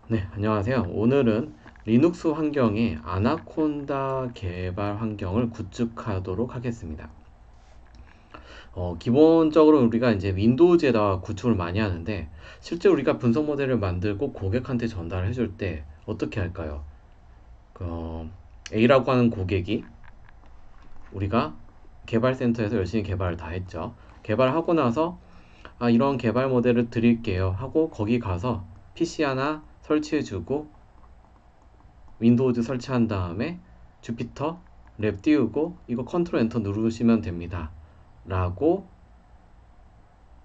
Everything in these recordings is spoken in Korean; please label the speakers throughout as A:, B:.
A: 네, 안녕하세요. 오늘은 리눅스 환경의 아나콘다 개발 환경을 구축하도록 하겠습니다. 기본적으로 우리가 이제 윈도우즈에다가 구축을 많이 하는데, 실제 우리가 분석 모델을 만들고 고객한테 전달해 줄 때 어떻게 할까요? 그, A라고 하는 고객이 우리가 개발센터에서 열심히 개발을 다 했죠. 개발하고 나서 이런 개발 모델을 드릴게요 하고 거기 가서 PC 하나 설치해 주고 윈도우즈 설치한 다음에 주피터 랩 띄우고 이거 컨트롤 엔터 누르시면 됩니다 라고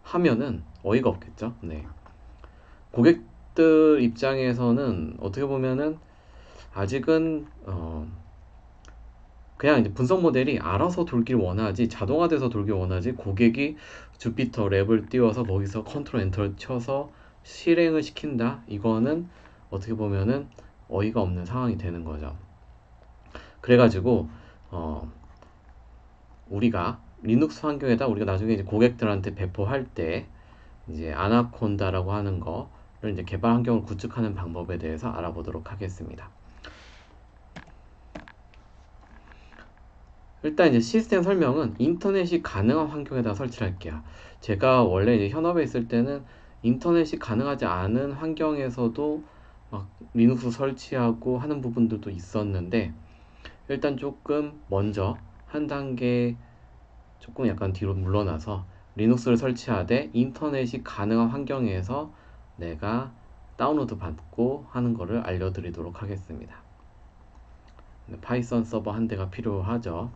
A: 하면은 어이가 없겠죠. 네. 고객들 입장에서는 어떻게 보면은 아직은 그냥 이제 분석 모델이 알아서 돌길 원하지, 자동화돼서 돌길 원하지, 고객이 주피터 랩을 띄워서 거기서 컨트롤 엔터를 쳐서 실행을 시킨다, 이거는 어떻게 보면은 어이가 없는 상황이 되는 거죠. 그래가지고 어, 우리가 리눅스 환경에다 우리가 나중에 이제 고객들한테 배포할 때 이제 아나콘다라고 하는 거를 이제 개발 환경을 구축하는 방법에 대해서 알아보도록 하겠습니다. 일단 이제 시스템 설명은 인터넷이 가능한 환경에다 설치를 할게요. 제가 원래 이제 현업에 있을 때는 인터넷이 가능하지 않은 환경에서도 막 리눅스 설치하고 하는 부분들도 있었는데, 일단 조금 먼저 한 단계 조금 약간 뒤로 물러나서 리눅스를 설치하되 인터넷이 가능한 환경에서 내가 다운로드 받고 하는 거를 알려드리도록 하겠습니다. 파이썬 서버 한 대가 필요하죠.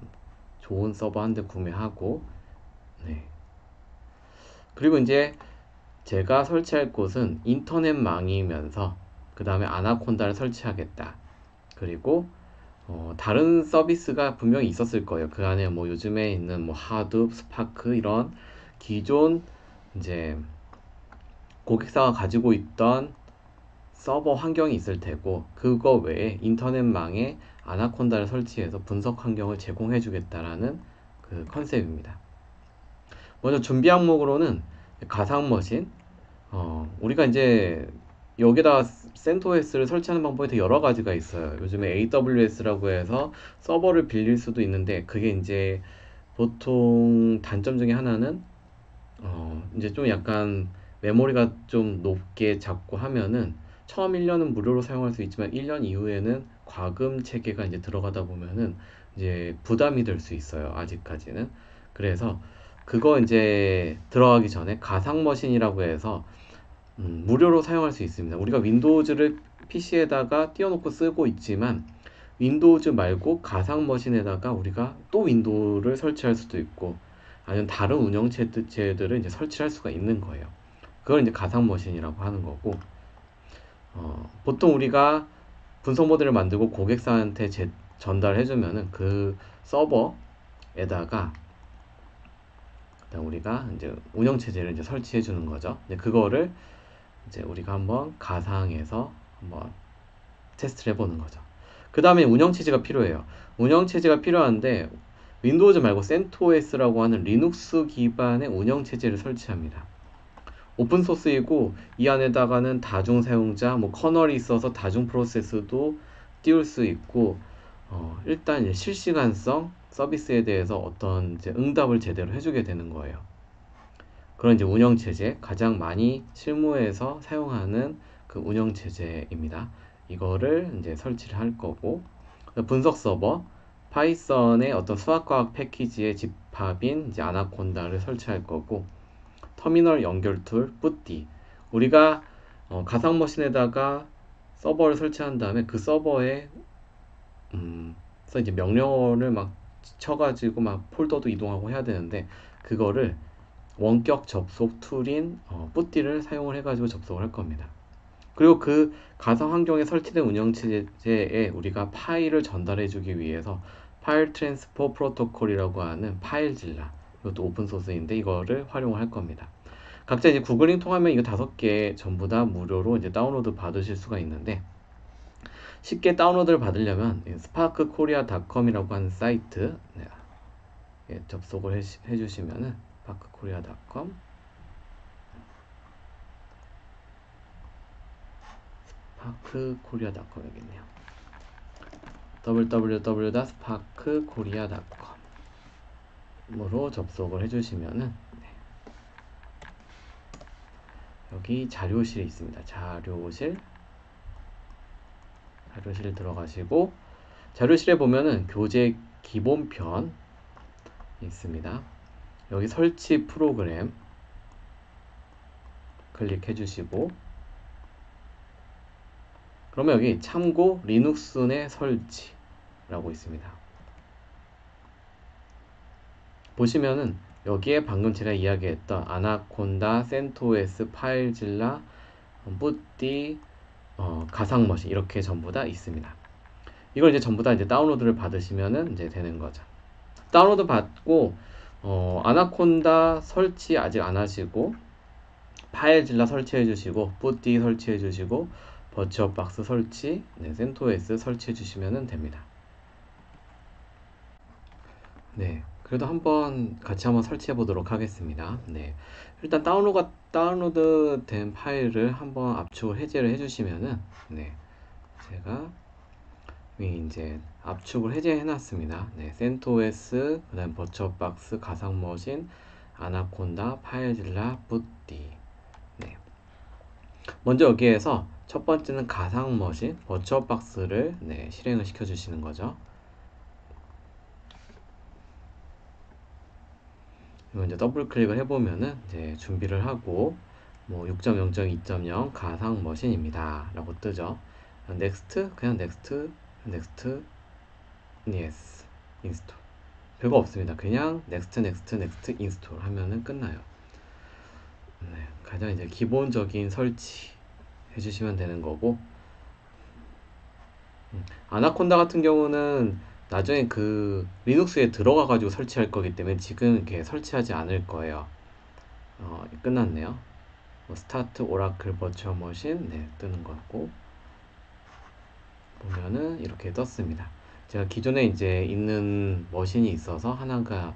A: 좋은 서버 한 대 구매하고, 네. 그리고 이제 제가 설치할 곳은 인터넷망이면서 그 다음에 아나콘다를 설치하겠다. 그리고 다른 서비스가 분명히 있었을 거예요. 그 안에 뭐 요즘에 있는 뭐 하둡, 스파크 이런 기존 이제 고객사가 가지고 있던 서버 환경이 있을 테고, 그거 외에 인터넷망에 아나콘다를 설치해서 분석 환경을 제공해 주겠다라는 그 컨셉입니다. 먼저 준비 항목으로는 가상 머신, 우리가 이제 여기다가 센토S를 설치하는 방법이 되게 여러 가지가 있어요. 요즘에 AWS라고 해서 서버를 빌릴 수도 있는데, 그게 이제 보통 단점 중에 하나는 이제 좀 약간 메모리가 좀 높게 잡고 하면은 처음 1년은 무료로 사용할 수 있지만 1년 이후에는 과금 체계가 이제 들어가다 보면은 이제 부담이 될 수 있어요. 아직까지는. 그래서 그거 이제 들어가기 전에 가상 머신이라고 해서 무료로 사용할 수 있습니다. 우리가 윈도우즈를 PC에다가 띄워놓고 쓰고 있지만 윈도우즈 말고 가상 머신에다가 우리가 또 윈도우를 설치할 수도 있고, 아니면 다른 운영체제들을 이제 설치할 수가 있는 거예요. 그걸 이제 가상 머신이라고 하는 거고, 보통 우리가 분석 모델을 만들고 고객사한테 전달해주면은 그 서버에다가 우리가 이제 운영체제를 이제 설치해 주는 거죠. 이제 그거를 이제 우리가 한번 가상에서 한번 테스트를 해보는 거죠. 그 다음에 운영체제가 필요해요. 운영체제가 필요한데 윈도우즈 말고 센토S라고 하는 리눅스 기반의 운영체제를 설치합니다. 오픈소스이고 이 안에다가는 다중 사용자, 뭐 커널이 있어서 다중 프로세스도 띄울 수 있고, 일단 이제 실시간성 서비스에 대해서 어떤 이제 응답을 제대로 해주게 되는 거예요. 그런 이제 운영체제, 가장 많이 실무에서 사용하는 그 운영체제입니다. 이거를 이제 설치를 할 거고, 분석 서버, 파이썬의 어떤 수학과학 패키지의 집합인 이제 아나콘다를 설치할 거고, 터미널 연결 툴, 뿌띠. 우리가 가상 머신에다가 서버를 설치한 다음에 그 서버에 서 이제 명령어를 막 쳐가지고 막 폴더도 이동하고 해야 되는데, 그거를 원격 접속 툴인 뿌띠를 사용을 해가지고 접속을 할 겁니다. 그리고 그 가상 환경에 설치된 운영체제에 우리가 파일을 전달해주기 위해서 파일 트랜스퍼 프로토콜이라고 하는 파일질라, 이것도 오픈 소스인데 이거를 활용을 할 겁니다. 각자 이제 구글링 통하면 이거 5개 전부 다 무료로 이제 다운로드 받으실 수가 있는데, 쉽게 다운로드를 받으려면 스파크코리아닷컴이라고 하는 사이트, 네, 접속을 해주시면은 스파크코리아닷컴 sparkkorea.com 여기있네요. www.sparkkorea.com으로 접속을 해주시면은 여기 자료실이 있습니다. 자료실 들어가시고 자료실에 보면은 교재 기본편 있습니다. 여기 설치 프로그램 클릭해 주시고 그러면 여기 참고 리눅스 내 설치라고 있습니다. 보시면은 여기에 방금 제가 이야기했던 아나콘다, 센토스, 파일질라, 뿌띠, 가상머신 이렇게 전부 다 있습니다. 이걸 이제 전부 다 이제 다운로드를 받으시면은 이제 되는 거죠. 다운로드 받고 아나콘다 설치 아직 안 하시고 파일질라 설치해 주시고 뿌띠 설치해 주시고 버추얼박스 설치, 센토스 설치해 주시면 됩니다. 네, 그래도 한번 같이 한번 설치해 보도록 하겠습니다. 네, 일단 다운로드 된 파일을 한번 압축을 해제를 해주시면은 제가 이제 압축을 해제해 놨습니다. 센토스, 그 다음 버추얼박스, 가상머신, 아나콘다, 파일질라, 뿌띠. 먼저 여기에서 첫 번째는 가상머신, 버추얼박스를 실행을 시켜 주시는 거죠. 이거 이제 더블 클릭을 해보면은 이제 준비를 하고 6.0.2.0 가상머신입니다 라고 뜨죠. 넥스트, 그냥 넥스트, yes, 인스톨. 별거 없습니다. 그냥 넥스트 인스톨 하면은 끝나요. 가장 이제 기본적인 설치 해주시면 되는 거고, 아나콘다 같은 경우는 나중에 그 리눅스에 들어가 가지고 설치할 거기 때문에 지금 이렇게 설치하지 않을 거예요. 끝났네요. 스타트 오라클 버추얼 머신 뜨는 거고, 보면은 이렇게 떴습니다. 제가 기존에 이제 있는 머신이 있어서 하나가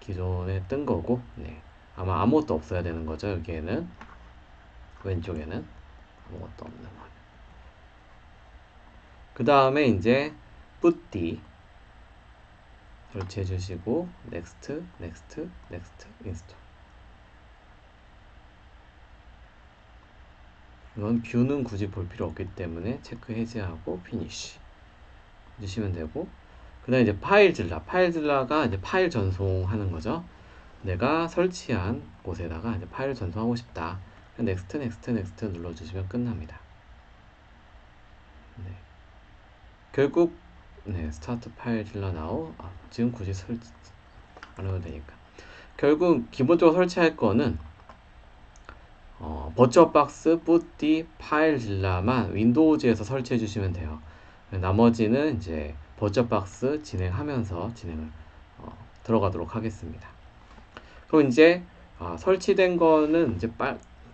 A: 기존에 뜬 거고, 아마 아무것도 없어야 되는 거죠. 여기에는 왼쪽에는 아무것도 없는 거. 그 다음에 이제 뿌띠 설치해 주시고 넥스트 인스톨. 이건 뷰는 굳이 볼 필요 없기 때문에 체크 해제하고 피니쉬 해주시면 되고, 그 다음에 이제 파일질라가 이제 파일 전송하는 거죠. 내가 설치한 곳에다가 이제 파일 전송하고 싶다. 넥스트 눌러주시면 끝납니다. 결국 스타트 파일질라 나오. 지금 굳이 설치 안 해도 되니까. 결국 기본적으로 설치할 거는 버추얼박스, 뿌띠, 파일질라만 윈도우즈에서 설치해 주시면 돼요. 나머지는 이제 버추얼박스 진행하면서 들어가도록 하겠습니다. 그럼 이제 설치된 거는 이제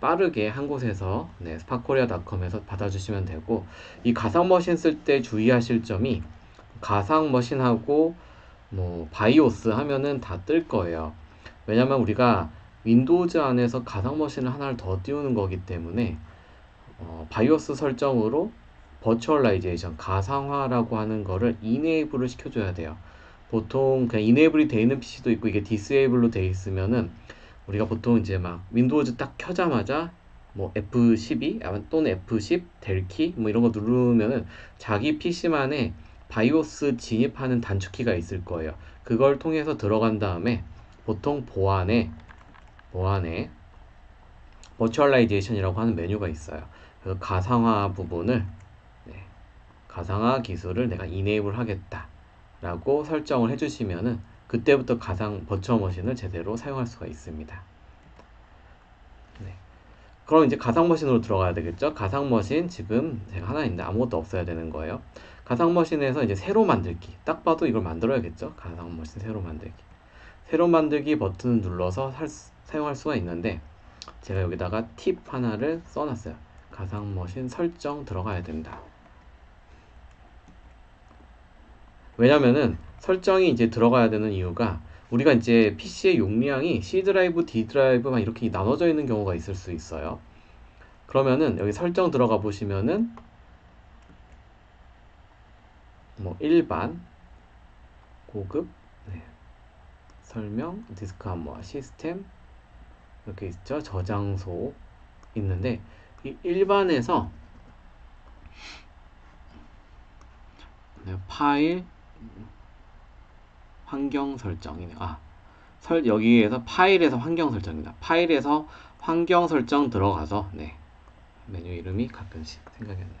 A: 빠르게 한 곳에서 sparkkorea.com에서 받아주시면 되고, 이 가상머신 쓸 때 주의하실 점이 가상머신하고 바이오스 하면은 다 뜰 거예요. 왜냐면 우리가 윈도우즈 안에서 가상머신을 하나를 더 띄우는 거기 때문에 바이오스 설정으로 버추얼라이제이션, 가상화라고 하는 거를 이네이블을 시켜줘야 돼요. 보통 그냥 이네이블이 되어 있는 PC도 있고 이게 디스에이블로 되어 있으면은 우리가 보통 이제 막 윈도우즈 딱 켜자마자 F12 또는 F10 델키 이런 거 누르면은 자기 PC만의 바이오스 진입하는 단축키가 있을 거예요. 그걸 통해서 들어간 다음에 보통 보안에 버추얼라이제이션이라고 하는 메뉴가 있어요. 그 가상화 부분을 가상화 기술을 내가 이네이블 하겠다 라고 설정을 해주시면은 그때부터 버추얼 머신을 제대로 사용할 수가 있습니다. 그럼 이제 가상 머신으로 들어가야 되겠죠. 가상 머신 지금 제가 하나 있는데 아무것도 없어야 되는 거예요. 가상 머신에서 이제 새로 만들기, 딱 봐도 이걸 만들어야겠죠. 가상 머신 새로 만들기 버튼을 눌러서 사용할 수가 있는데, 제가 여기다가 팁 하나를 써놨어요. 가상 머신 설정 들어가야 된다. 왜냐면은 설정이 이제 들어가야 되는 이유가, 우리가 이제 PC의 용량이 C 드라이브, D 드라이브 막 이렇게 나눠져 있는 경우가 있을 수 있어요. 그러면은 여기 설정 들어가 보시면은 뭐 일반, 고급, 네, 설명, 디스크 암호화, 시스템 이렇게 있죠. 저장소 있는데 이 일반에서 파일 환경 설정이네. 여기에서 파일에서 환경 설정입니다. 파일에서 환경 설정 들어가서 메뉴 이름이 가끔씩 생각이 안 나요.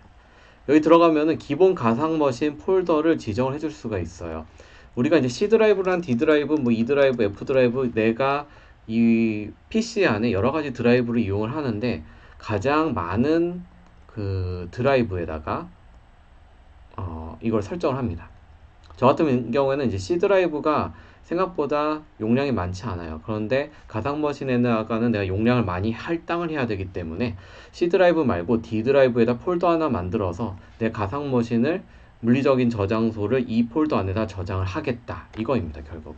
A: 여기 들어가면은 기본 가상 머신 폴더를 지정을 해줄 수가 있어요. 우리가 이제 C 드라이브랑 D 드라이브, 뭐 E 드라이브, F 드라이브 내가 이 PC 안에 여러 가지 드라이브를 이용을 하는데 가장 많은 그 드라이브에다가 이걸 설정을 합니다. 저 같은 경우에는 이제 C 드라이브가 생각보다 용량이 많지 않아요. 그런데 가상 머신에다가는 내가 용량을 많이 할당을 해야 되기 때문에 C 드라이브 말고 D 드라이브에다 폴더 하나 만들어서 내 가상 머신을 물리적인 저장소를 이 폴더 안에다 저장을 하겠다. 이거입니다, 결국.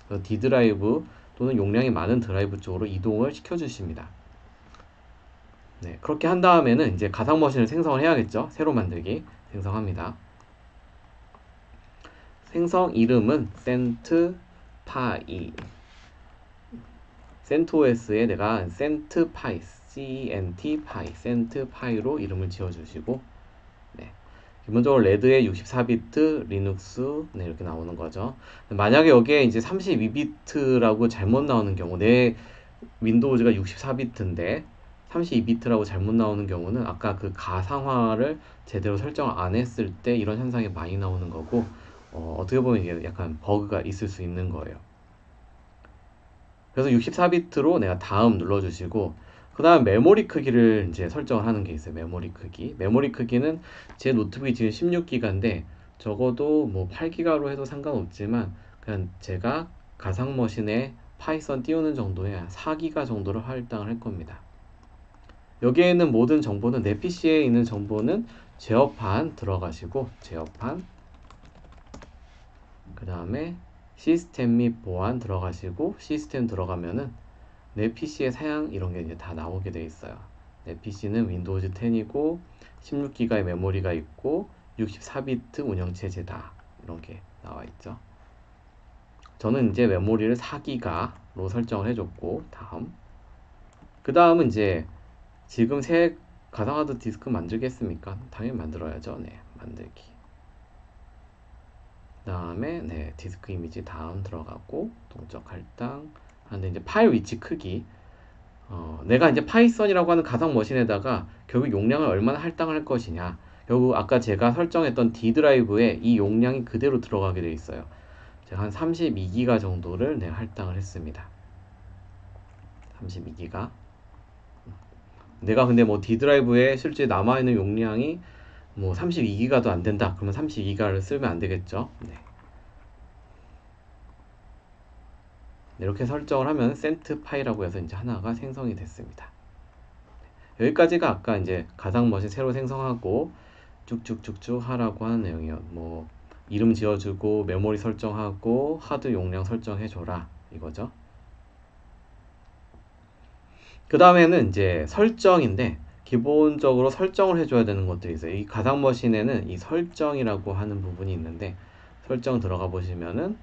A: 그래서 D 드라이브 또는 용량이 많은 드라이브 쪽으로 이동을 시켜주십니다. 네, 그렇게 한 다음에는 이제 가상 머신을 생성을 해야겠죠. 새로 만들기 생성합니다. 생성 이름은 센트파이, 센트OS에 내가 센트파이, CENT파이, 센트파이로 이름을 지어주시고, 기본적으로 레드에 64비트, 리눅스, 이렇게 나오는 거죠. 만약에 여기에 이제 32비트라고 잘못 나오는 경우, 내 윈도우즈가 64비트인데 32비트라고 잘못 나오는 경우는 아까 그 가상화를 제대로 설정을 안 했을 때 이런 현상이 많이 나오는 거고, 어떻게 보면 이게 약간 버그가 있을 수 있는 거예요. 그래서 64비트로 내가 다음 눌러주시고, 그 다음 메모리 크기를 이제 설정을 하는 게 있어요. 메모리 크기. 메모리 크기는 제 노트북이 지금 16기가인데 적어도 뭐 8기가로 해도 상관없지만 그냥 제가 가상 머신에 파이썬 띄우는 정도에 4기가 정도를 할당을 할 겁니다. 여기에 있는 모든 정보는 내 PC에 있는 정보는 제어판 들어가시고, 제어판, 그 다음에 시스템 및 보안 들어가시고, 시스템 들어가면은 내 PC의 사양 이런 게 이제 다 나오게 돼 있어요. 내 PC는 윈도우즈 10이고 16기가의 메모리가 있고 64비트 운영체제다. 이런 게 나와 있죠. 저는 이제 메모리를 4기가로 설정을 해줬고, 그 다음은 이제 지금 새 가상하드 디스크 만들겠습니까? 당연히 만들어야죠. 만들기. 그 다음에 디스크 이미지 다음 들어가고, 동적 할당 하는데 이제 파일 위치 크기, 내가 이제 파이썬이라고 하는 가상 머신에다가 결국 용량을 얼마나 할당을 할 것이냐, 결국 아까 제가 설정했던 D 드라이브에 이 용량이 그대로 들어가게 돼 있어요. 제가 한 32기가 정도를 할당을 했습니다. 32기가. 내가 근데 뭐 D 드라이브에 실제 남아있는 용량이 뭐 32기가도 안 된다. 그러면 32기가를 쓰면 안 되겠죠. 이렇게 설정을 하면 센트파이라고 해서 이제 하나가 생성이 됐습니다. 여기까지가 아까 이제 가상 머신 새로 생성하고 쭉쭉쭉쭉 하라고 하는 내용이에요. 뭐 이름 지어주고 메모리 설정하고 하드 용량 설정해줘라 이거죠. 그 다음에는 이제 설정인데 기본적으로 설정을 해줘야 되는 것들이 있어요. 이 가상 머신에는 이 설정이라고 하는 부분이 있는데, 설정 들어가 보시면은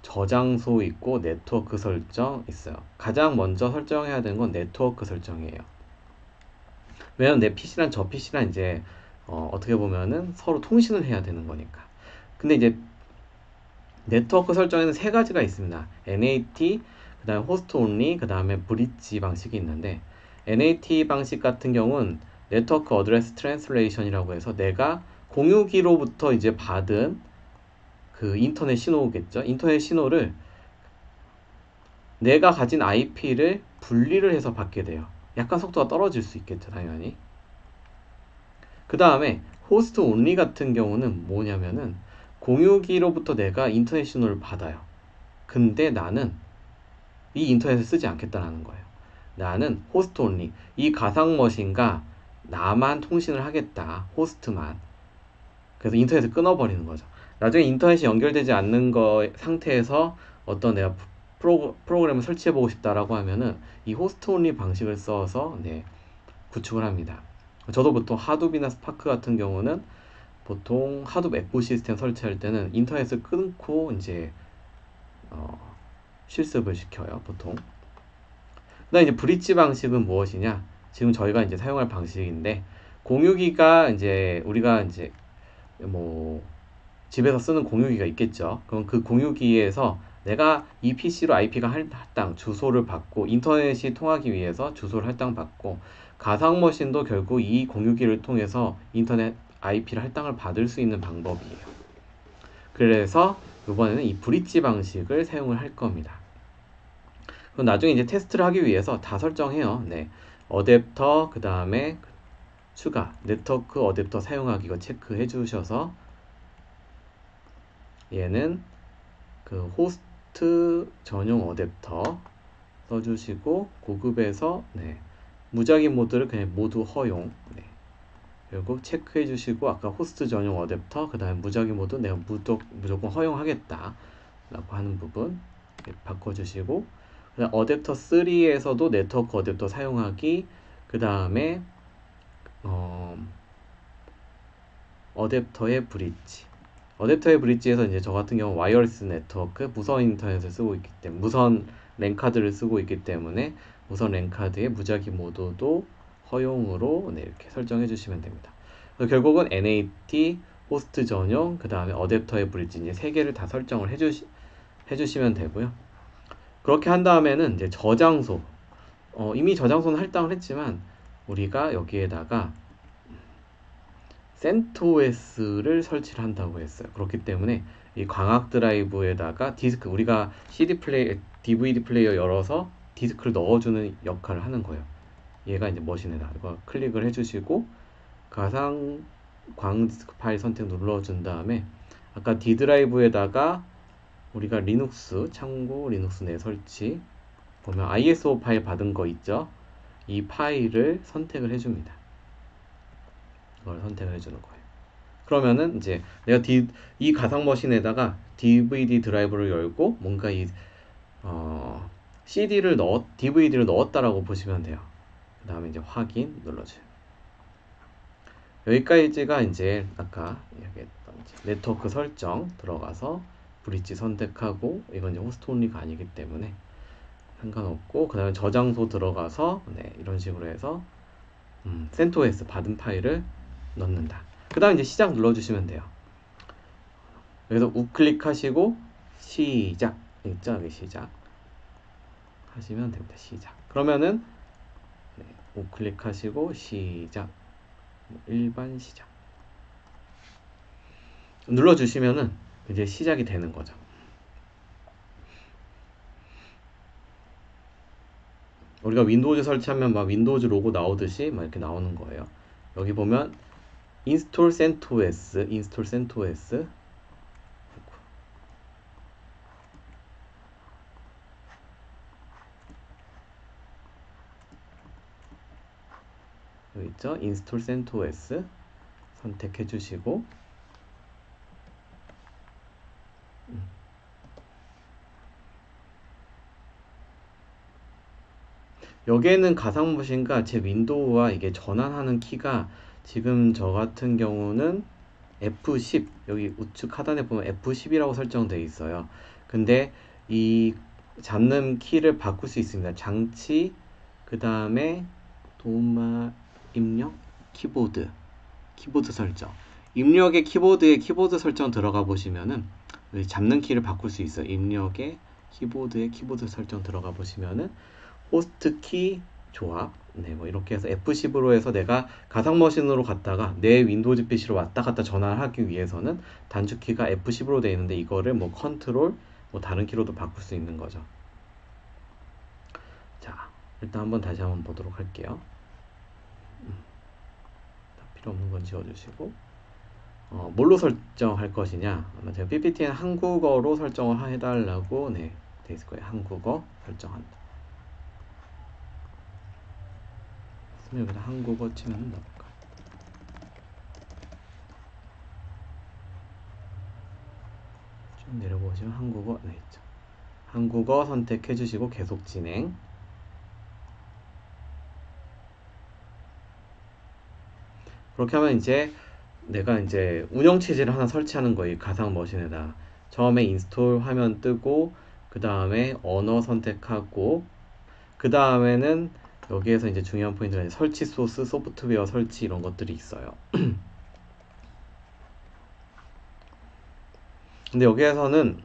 A: 저장소 있고 네트워크 설정 있어요. 가장 먼저 설정해야 되는 건 네트워크 설정이에요. 왜냐면 내 PC랑 저 PC랑 이제 어떻게 보면은 서로 통신을 해야 되는 거니까. 근데 이제 네트워크 설정에는 세 가지가 있습니다. NAT, 그 다음에 호스트 온리, 그 다음에 브릿지 방식이 있는데, NAT 방식 같은 경우는 네트워크 어드레스 트랜슬레이션이라고 해서 내가 공유기로부터 이제 받은 그 인터넷 신호겠죠. 인터넷 신호를 내가 가진 IP를 분리를 해서 받게 돼요. 약간 속도가 떨어질 수 있겠죠, 당연히. 그 다음에 호스트 온리 같은 경우는 뭐냐면은 공유기로부터 내가 인터넷 신호를 받아요. 근데 나는 이 인터넷을 쓰지 않겠다라는 거예요. 나는 호스트 온리, 이 가상 머신과 나만 통신을 하겠다. 호스트만. 그래서 인터넷을 끊어버리는 거죠. 나중에 인터넷이 연결되지 않는 거 상태에서 어떤 내가 프로그램을 설치해보고 싶다라고 하면은 이 호스트 온리 방식을 써서 네, 구축을 합니다. 저도 보통 하둡이나 스파크 같은 경우는 보통 하둡 에코시스템 설치할 때는 인터넷을 끊고 이제 실습을 시켜요, 보통. 그다음 이제 브릿지 방식은 무엇이냐? 지금 저희가 이제 사용할 방식인데 공유기가 이제 우리가 이제 뭐 집에서 쓰는 공유기가 있겠죠. 그럼 그 공유기에서 내가 이 PC로 IP가 할당 주소를 받고 인터넷이 통하기 위해서 주소를 할당받고 가상 머신도 결국 이 공유기를 통해서 인터넷 IP를 할당을 받을 수 있는 방법이에요. 그래서 이번에는 이 브릿지 방식을 사용을 할 겁니다. 그럼 나중에 이제 테스트를 하기 위해서 다 설정해요. 네. 어댑터 그 다음에 추가 네트워크 어댑터 사용하기 이거 체크해 주셔서 얘는 그 호스트 전용 어댑터 써주시고 고급에서 네, 무작위 모드를 그냥 모두 허용. 네. 결국 체크해 주시고 아까 호스트 전용 어댑터 그 다음에 무작위 모드 내가 무조건 허용하겠다 라고 하는 부분 바꿔주시고 그다음 어댑터 3에서도 네트워크 어댑터 사용하기 그 다음에 어댑터의 브릿지 어댑터의 브릿지에서 이제 저 같은 경우 와이어리스 네트워크 무선 인터넷을 쓰고 있기 때문에 무선 랜카드를 쓰고 있기 때문에 무선 랜카드의 무작위 모드도 허용으로 네, 이렇게 설정해 주시면 됩니다. 결국은 NAT 호스트 전용 그 다음에 어댑터의 브릿지 이제 세 개를 다 설정을 해주시면 되고요. 그렇게 한 다음에는 이제 저장소 이미 저장소는 할당을 했지만 우리가 여기에다가 CentOS를 설치를 한다고 했어요. 그렇기 때문에 이 광학 드라이브에다가 디스크 우리가 CD 플레이, DVD 플레이어 열어서 디스크를 넣어주는 역할을 하는 거예요. 얘가 이제 머신에다 이거 클릭을 해주시고 가상 광 디스크 파일 선택 눌러준 다음에 아까 D 드라이브에다가 우리가 리눅스 참고 리눅스 내 설치 보면 ISO 파일 받은 거 있죠? 이 파일을 선택을 해줍니다. 이걸 선택을 해주는 거예요. 그러면은 이제 내가 이 가상 머신에다가 DVD 드라이브를 열고 뭔가 DVD를 넣었다라고 보시면 돼요. 그 다음에 이제 확인 눌러줘요. 여기까지가 이제 아까 이야기했던 네트워크 설정 들어가서 브릿지 선택하고 이건 이제 호스트 온리가 아니기 때문에 상관없고 그 다음에 저장소 들어가서 네, 이런 식으로 해서 CentOS 받은 파일을 넣는다. 그 다음 이제 시작 눌러주시면 돼요. 여기서 우클릭하시고 시작 있죠? 여기 시작 하시면 됩니다. 시작. 그러면은 네, 우클릭하시고 시작 일반 시작 눌러주시면은 이제 시작이 되는 거죠. 우리가 윈도우즈 설치하면 막 윈도우즈 로고 나오듯이 막 이렇게 나오는 거예요. 여기 보면 인스톨 CentOS 여기 있죠? 인스톨 CentOS 선택해 주시고 여기에는 가상머신과 제 윈도우와 이게 전환하는 키가 지금 저 같은 경우는 F10 여기 우측 하단에 보면 F10이라고 설정되어 있어요. 근데 이 잡는 키를 바꿀 수 있습니다. 장치 그 다음에 도마 입력 키보드 설정 입력의 키보드에 키보드 설정 들어가 보시면은 잡는 키를 바꿀 수 있어요. 입력의 키보드에 키보드 설정 들어가 보시면은 호스트 키 조합 네, 뭐 이렇게 해서 F10으로 해서 내가 가상 머신으로 갔다가 내 윈도우즈 PC로 왔다 갔다 전환을 하기 위해서는 단축키가 F10으로 되어 있는데 이거를 뭐 컨트롤 뭐 다른 키로도 바꿀 수 있는 거죠. 자, 일단 한번 다시 한번 보도록 할게요. 필요 없는 건 지워주시고 뭘로 설정할 것이냐 아마 제가 PPT는 한국어로 설정을 해달라고 네, 돼 있을 거예요. 한국어 설정한다. 여기다 한국어 치면 나올까? 좀 내려보시면 한국어 네 있죠. 한국어 선택해 주시고 계속 진행. 그렇게 하면 이제 내가 이제 운영체제를 하나 설치하는 거예요. 가상 머신에다. 처음에 인스톨 화면 뜨고, 그 다음에 언어 선택하고, 그 다음에는 여기에서 이제 중요한 포인트가 이제 설치 소스, 소프트웨어 설치 이런 것들이 있어요. 근데 여기에서는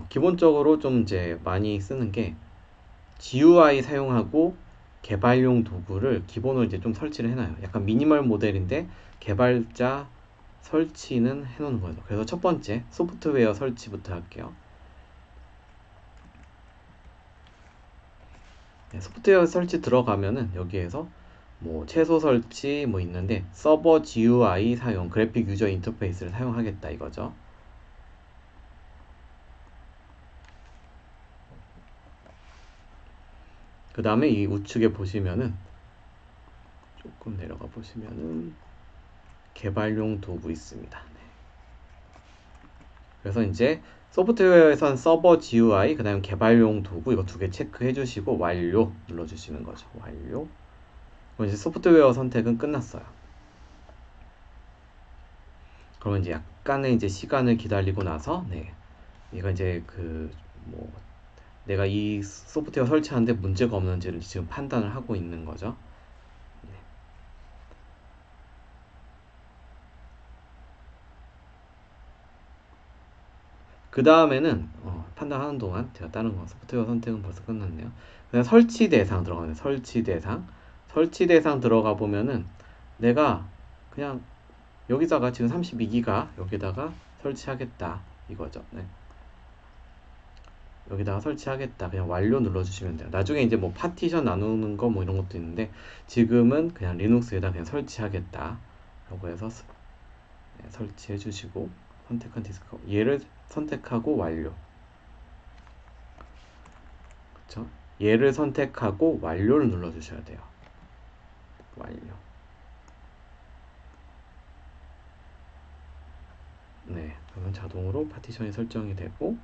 A: 기본적으로 좀 이제 많이 쓰는 게 GUI 사용하고 개발용 도구를 기본으로 이제 좀 설치를 해놔요. 약간 미니멀 모델인데 개발자 설치는 해놓는 거예요. 그래서 첫 번째 소프트웨어 설치부터 할게요. 네, 소프트웨어 설치 들어가면은 여기에서 뭐 최소 설치 뭐 있는데 서버 GUI 사용, 그래픽 유저 인터페이스를 사용하겠다 이거죠. 그 다음에 이 우측에 보시면은 조금 내려가 보시면은 개발용 도구 있습니다. 네. 그래서 이제 소프트웨어에선 서버 GUI, 그 다음에 개발용 도구 이거 두 개 체크해 주시고 완료 눌러주시는 거죠. 완료. 그럼 이제 소프트웨어 선택은 끝났어요. 그러면 이제 약간의 이제 시간을 기다리고 나서, 네, 이거 이제 그 뭐 내가 이 소프트웨어 설치하는데 문제가 없는지를 지금 판단을 하고 있는 거죠. 네. 그 다음에는 판단하는 동안 제가 다른 거 소프트웨어 선택은 벌써 끝났네요. 그냥 설치 대상 들어가네. 설치 대상. 설치 대상 들어가 보면은 내가 그냥 여기다가 지금 32기가 여기다가 설치하겠다 이거죠. 네. 여기다가 설치하겠다. 그냥 완료 눌러주시면 돼요. 나중에 이제 뭐 파티션 나누는 거 뭐 이런 것도 있는데 지금은 그냥 리눅스에다 그냥 설치하겠다 라고 해서 네, 설치해 주시고 선택한 디스크 얘를 선택하고 완료. 그쵸? 얘를 선택하고 완료를 눌러주셔야 돼요. 완료. 네, 그러면 자동으로 파티션이 설정이 되고,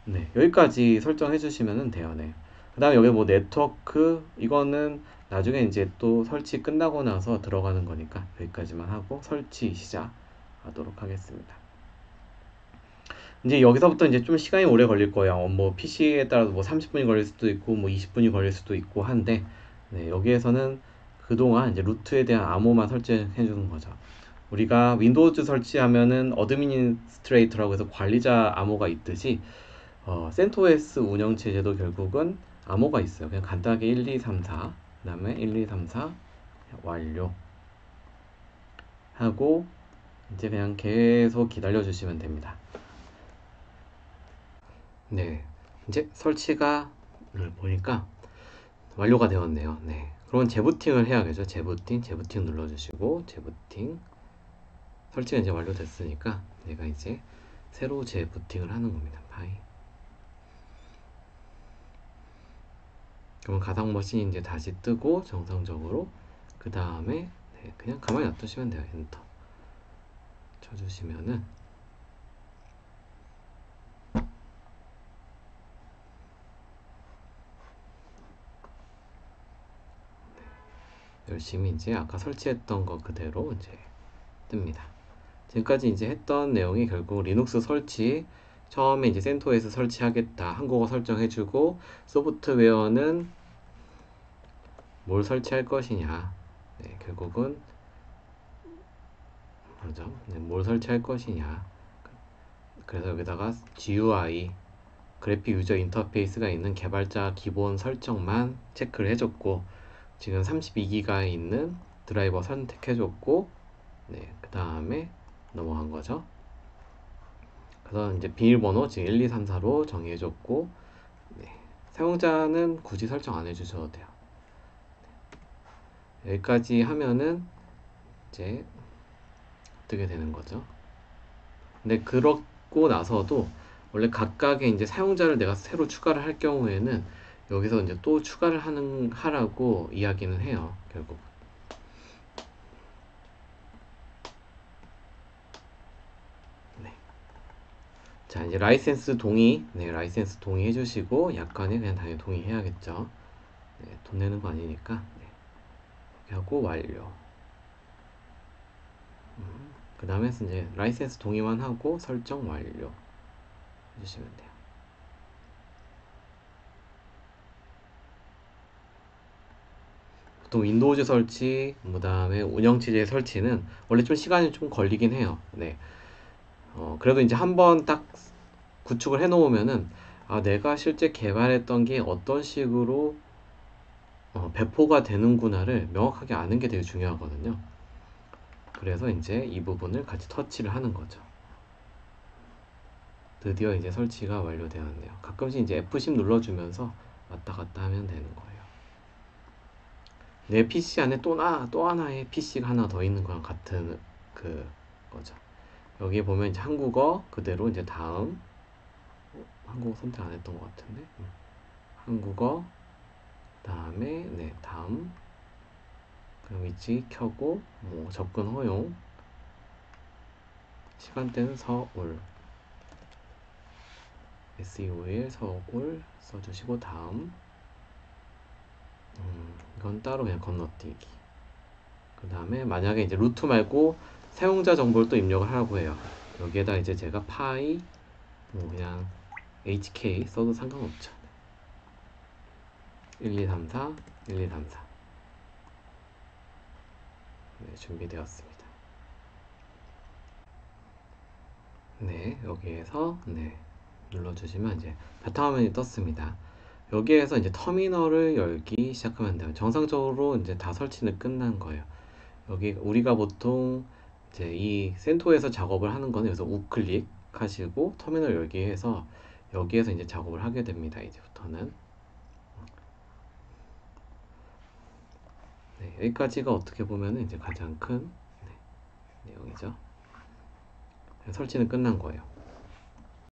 A: 네, 여기까지 설정해 주시면 돼요. 네. 그 다음에 여기 뭐 네트워크, 이거는 나중에 이제 또 설치 끝나고 나서 들어가는 거니까 여기까지만 하고 설치 시작하도록 하겠습니다. 이제 여기서부터 이제 좀 시간이 오래 걸릴 거예요. 뭐 PC에 따라서 뭐 30분이 걸릴 수도 있고 뭐 20분이 걸릴 수도 있고 한데, 네, 여기에서는 그동안 이제 루트에 대한 암호만 설정해 주는 거죠. 우리가 윈도우즈 설치하면은 어드미니스트레이터라고 해서 관리자 암호가 있듯이 CentOS 운영체제도 결국은 암호가 있어요. 그냥 간단하게 1, 2, 3, 4, 그 다음에 1, 2, 3, 4 완료 하고 이제 그냥 계속 기다려 주시면 됩니다. 네, 이제 설치가 보니까 완료가 되었네요. 네, 그러면 재부팅을 해야겠죠. 재부팅 눌러주시고 재부팅 설치가 이제 완료됐으니까 내가 이제 새로 재부팅을 하는 겁니다. 파이. 그러면 가상 머신이 이제 다시 뜨고 정상적으로 그 다음에 네, 그냥 가만히 놔두시면 돼요. 엔터 쳐주시면은 열심히 이제 아까 설치했던 거 그대로 이제 뜹니다. 지금까지 이제 했던 내용이 결국 리눅스 설치, 처음에 이제 센토에서 설치하겠다 한국어 설정해주고 소프트웨어는 뭘 설치할 것이냐, 네, 결국은 뭐죠? 네, 뭘 설치할 것이냐. 그래서 여기다가 GUI 그래픽 유저 인터페이스가 있는 개발자 기본 설정만 체크를 해줬고 지금 32기가에 있는 드라이버 선택해줬고, 네, 그 다음에 넘어간 거죠. 그래서 이제 비밀번호 지금 1, 2, 3, 4로 정의해줬고, 네, 사용자는 굳이 설정 안 해주셔도 돼요. 여기까지 하면은 이제 어떻게 되는 거죠? 근데 그러고 나서도 원래 각각의 이제 사용자를 내가 새로 추가를 할 경우에는 여기서 이제 또 추가를 하라고 이야기는 해요. 결국. 네. 자, 이제 라이센스 동의, 네, 라이센스 동의 해주시고, 약관에 그냥 당연히 동의해야겠죠. 네, 돈 내는 거 아니니까. 네, 이렇게 하고 완료. 그 다음에 이제 라이센스 동의만 하고 설정 완료 해주시면 돼요. 보통 윈도우즈 설치, 그 다음에 운영체제 설치는 원래 좀 시간이 좀 걸리긴 해요. 네. 그래도 이제 한번 딱 구축을 해 놓으면은, 아, 내가 실제 개발했던 게 어떤 식으로 배포가 되는구나를 명확하게 아는 게 되게 중요하거든요. 그래서 이제 이 부분을 같이 터치를 하는 거죠. 드디어 이제 설치가 완료되었네요. 가끔씩 이제 F10 눌러주면서 왔다 갔다 하면 되는 거예요. 내 PC 안에 또 하나의 PC가 하나 더 있는 거랑 같은 그 거죠. 여기 보면 이제 한국어 그대로 이제 다음, 한국어 선택 안 했던 것 같은데, 한국어 다음에 네 다음, 그럼 위치 켜고 뭐 접근 허용, 시간대는 서울, SE5일 서울 써주시고 다음, 이건 따로 그냥 건너뛰기. 그 다음에 만약에 이제 루트 말고 사용자 정보를 또 입력을 하라고 해요. 여기에다 이제 제가 파이 뭐 그냥 HK 써도 상관없죠. 1234 1234. 네, 준비되었습니다. 네, 여기에서 네 눌러주시면 이제 바탕화면이 떴습니다. 여기에서 이제 터미널을 열기 시작하면 돼요. 정상적으로 이제 다 설치는 끝난 거예요. 여기 우리가 보통 이제 이 센토에서 작업을 하는 거는 여기서 우클릭 하시고 터미널 열기 해서 여기에서 이제 작업을 하게 됩니다. 이제부터는. 네, 여기까지가 어떻게 보면은 이제 가장 큰 네, 내용이죠. 설치는 끝난 거예요.